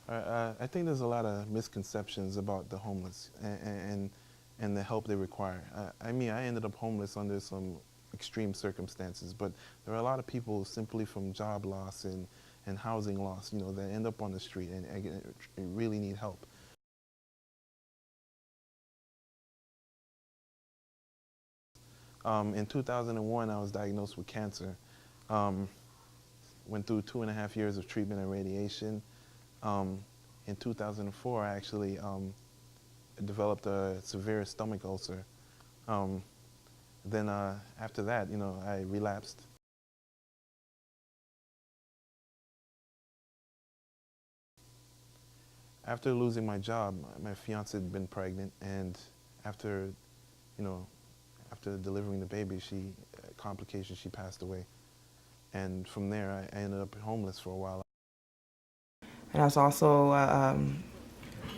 I think there's a lot of misconceptions about the homeless and the help they require. I mean, I ended up homeless under some extreme circumstances, but there are a lot of people simply from job loss and housing loss, you know, that end up on the street and really need help. In 2001, I was diagnosed with cancer. Um, Went through 2.5 years of treatment and radiation. Um, in 2004, I actually developed a severe stomach ulcer. Um, then after that, you know, I relapsed. After losing my job, my fiance had been pregnant, and after, you know, after delivering the baby, complications, she passed away. And from there, I ended up homeless for a while. And I was also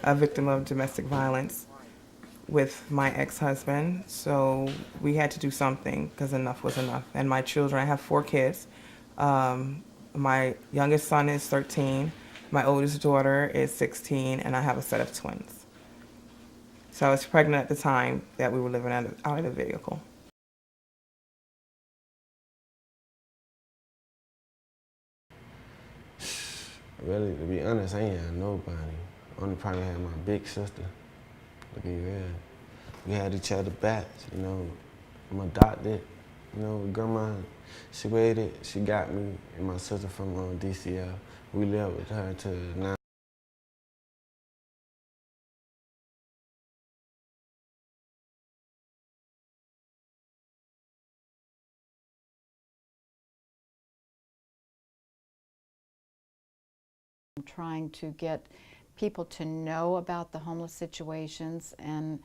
a victim of domestic violence with my ex-husband. So we had to do something because enough was enough. And my children, I have 4 kids. My youngest son is 13, my oldest daughter is 16, and I have a set of twins. So I was pregnant at the time that we were living out of the vehicle. Really, to be honest, I ain't had nobody. Only probably had my big sister, to be real. We had each other backs, you know. I'm adopted, you know, grandma, she waited, she got me, and my sister from DCL. We lived with her till now. I'm trying to get people to know about the homeless situations, and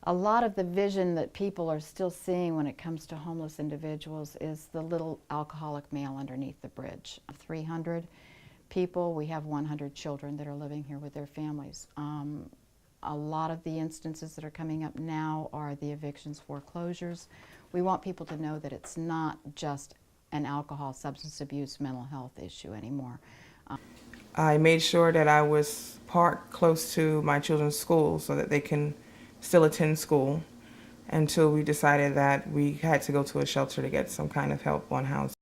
a lot of the vision that people are still seeing when it comes to homeless individuals is the little alcoholic male underneath the bridge. Of 300 people, we have 100 children that are living here with their families. A lot of the instances that are coming up now are the evictions, foreclosures. We want people to know that it's not just an alcohol, substance abuse, mental health issue anymore. I made sure that I was parked close to my children's school so that they can still attend school until we decided that we had to go to a shelter to get some kind of help on housing.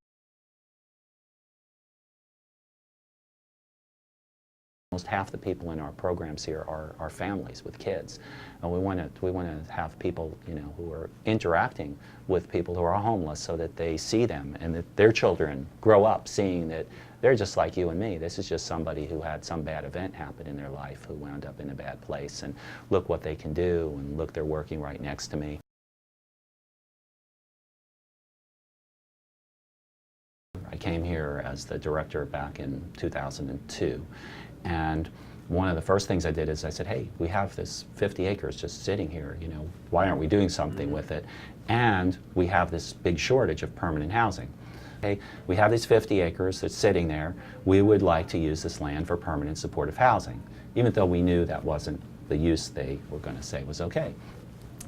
Almost half the people in our programs here are families with kids, and we want to have people, you know, who are interacting with people who are homeless so that they see them and that their children grow up seeing that they're just like you and me. This is just somebody who had some bad event happen in their life, who wound up in a bad place, and look what they can do, and look, they're working right next to me. I came here as the director back in 2002, and one of the first things I did is I said, hey, we have this 50 acres just sitting here, you know, why aren't we doing something with it? And we have this big shortage of permanent housing. Okay, we have these 50 acres that's sitting there. We would like to use this land for permanent supportive housing, even though we knew that wasn't the use they were going to say was okay.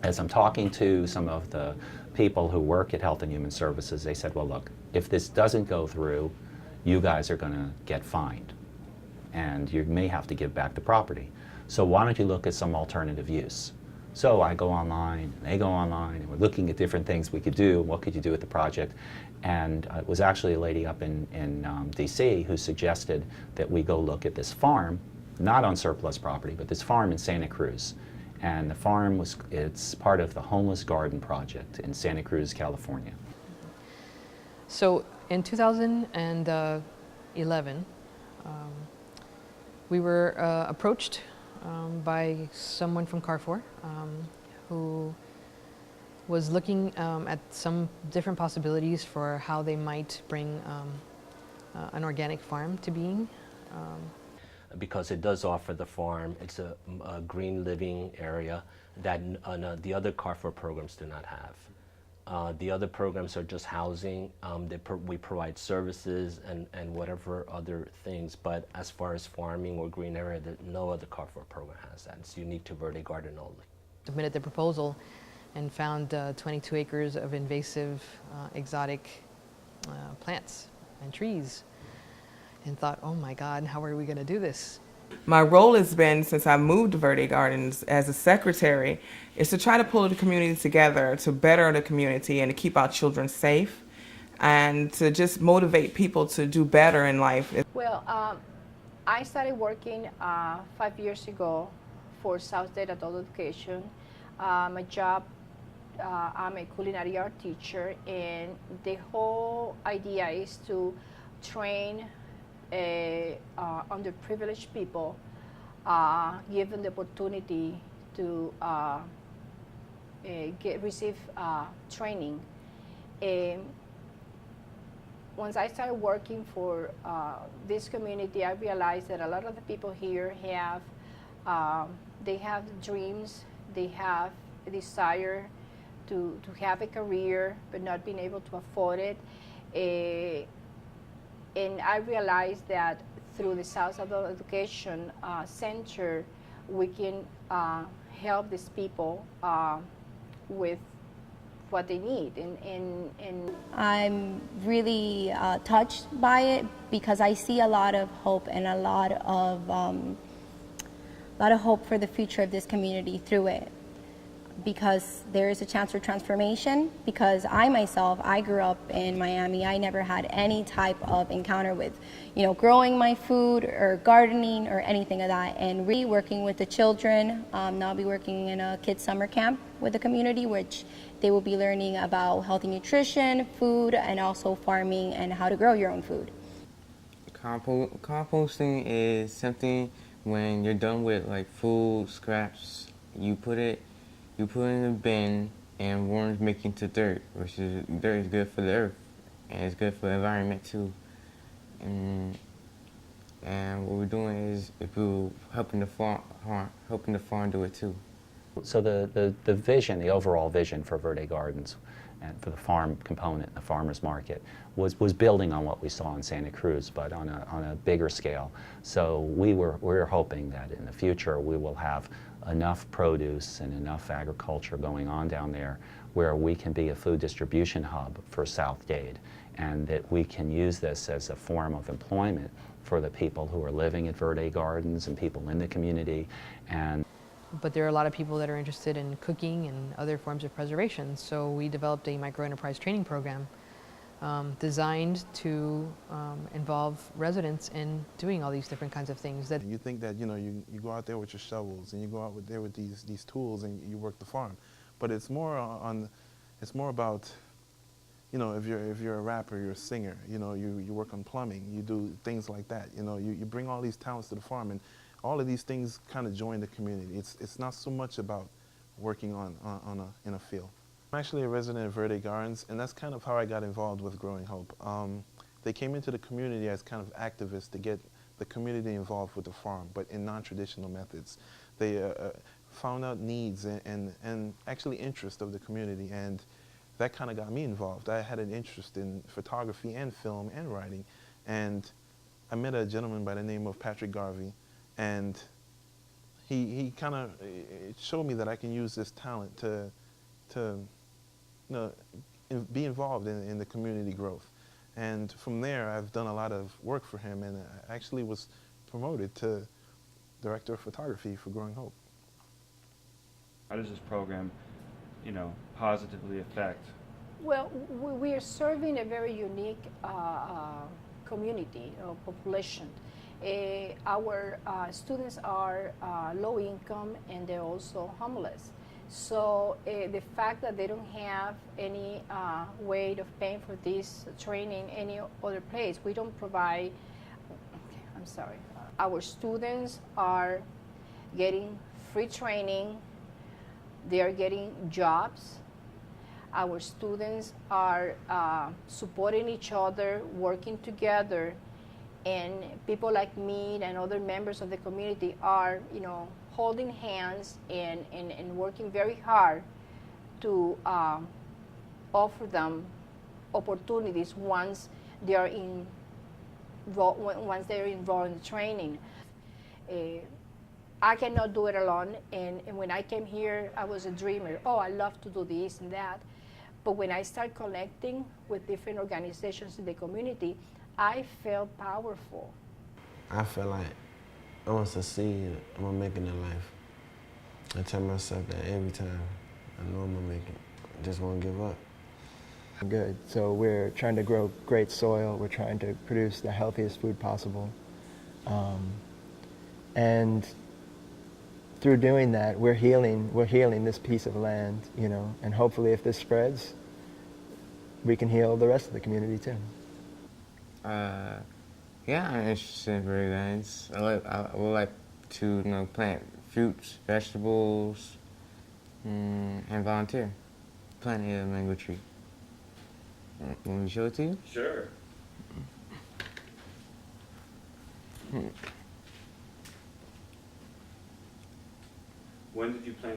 As I'm talking to some of the people who work at Health and Human Services, they said, well, look, if this doesn't go through, you guys are going to get fined, and you may have to give back the property. So why don't you look at some alternative use? So I go online, they go online, and we're looking at different things we could do. What could you do with the project? And it was actually a lady up in DC who suggested that we go look at this farm, not on surplus property, but this farm in Santa Cruz. And the farm it's part of the Homeless Garden Project in Santa Cruz, California. So in 2011, we were approached by someone from Carrefour who was looking at some different possibilities for how they might bring an organic farm to being. Because it does offer the farm, it's a green living area that the other Carrefour programs do not have. The other programs are just housing. We provide services and whatever other things, but as far as farming or green area, no other Carrefour program has that. It's unique to Verde Garden only. Submitted the proposal and found 22 acres of invasive exotic plants and trees. and thought, oh my God, how are we going to do this? My role has been, since I moved to Verde Gardens as a secretary, is to try to pull the community together to better the community and to keep our children safe and to just motivate people to do better in life. Well, I started working 5 years ago for South State Adult Education. My job, I'm a culinary art teacher, and the whole idea is to train underprivileged people, give them the opportunity to receive training. Once I started working for this community, I realized that a lot of the people here have, they have dreams, they have a desire to have a career, but not being able to afford it. And I realized that through the South Adult Education Center, we can help these people with what they need. And I'm really touched by it because I see a lot of hope and a lot of hope for the future of this community through it. Because there is a chance for transformation. Because I myself, I grew up in Miami. I never had any type of encounter with, growing my food or gardening or anything of that. And really working with the children. Now I'll be working in a kids summer camp with the community, which they will be learning about healthy nutrition, food, and also farming and how to grow your own food. Composting is something when you're done with like food scraps, you put it in a bin, and worms make it into dirt, which is dirt is good for the earth, and it's good for the environment too. And what we're doing is helping the farm do it too. So the vision, the overall vision for Verde Gardens and for the farm component, the farmers market, was building on what we saw in Santa Cruz, but on a bigger scale. So we were hoping that in the future we will have enough produce and enough agriculture going on down there where we can be a food distribution hub for South Dade, and that we can use this as a form of employment for the people who are living at Verde Gardens and people in the community. But there are a lot of people that are interested in cooking and other forms of preservation, so we developed a microenterprise training program designed to involve residents in doing all these different kinds of things. That you think that you go out there with your shovels and you go out there with these tools and you work the farm, but it's more about if you're a rapper, you're a singer, you work on plumbing, you do things like that. You bring all these talents to the farm, and all of these things kind of join the community. It's not so much about working in a field. I'm actually a resident of Verde Gardens, and that's kind of how I got involved with Growing Hope. They came into the community as kind of activists to get the community involved with the farm, but in non-traditional methods. They found out needs and actually interest of the community, and that kind of got me involved. I had an interest in photography and film and writing, and I met a gentleman by the name of Patrick Garvey, and he kind of showed me that I can use this talent to be involved in the community growth. And from there, I've done a lot of work for him, and I actually was promoted to Director of Photography for Growing Hope. How does this program, positively affect? well, we are serving a very unique community or population. Our students are low income, and they're also homeless. So the fact that they don't have any way of paying for this training any other place, we don't provide, I'm sorry, our students are getting free training, they are getting jobs, our students are supporting each other, working together, and people like me and other members of the community are, holding hands and working very hard to offer them opportunities once they are involved in the training. I cannot do it alone, and when I came here, I was a dreamer. Oh, I love to do this and that. But when I start connecting with different organizations in the community, I felt powerful. I feel like I'm gonna succeed, I'm gonna make it in life. I tell myself that every time. I know I'm gonna make it. I just won't give up. Good. So we're trying to grow great soil. We're trying to produce the healthiest food possible. And through doing that, we're healing this piece of land, you know, and hopefully if this spreads, we can heal the rest of the community too. Yeah, I'm interested in Verde Test. I would like to, you know, plant fruits, vegetables, and volunteer. Plant a mango tree. Want me to show it to you? Sure. When did you plant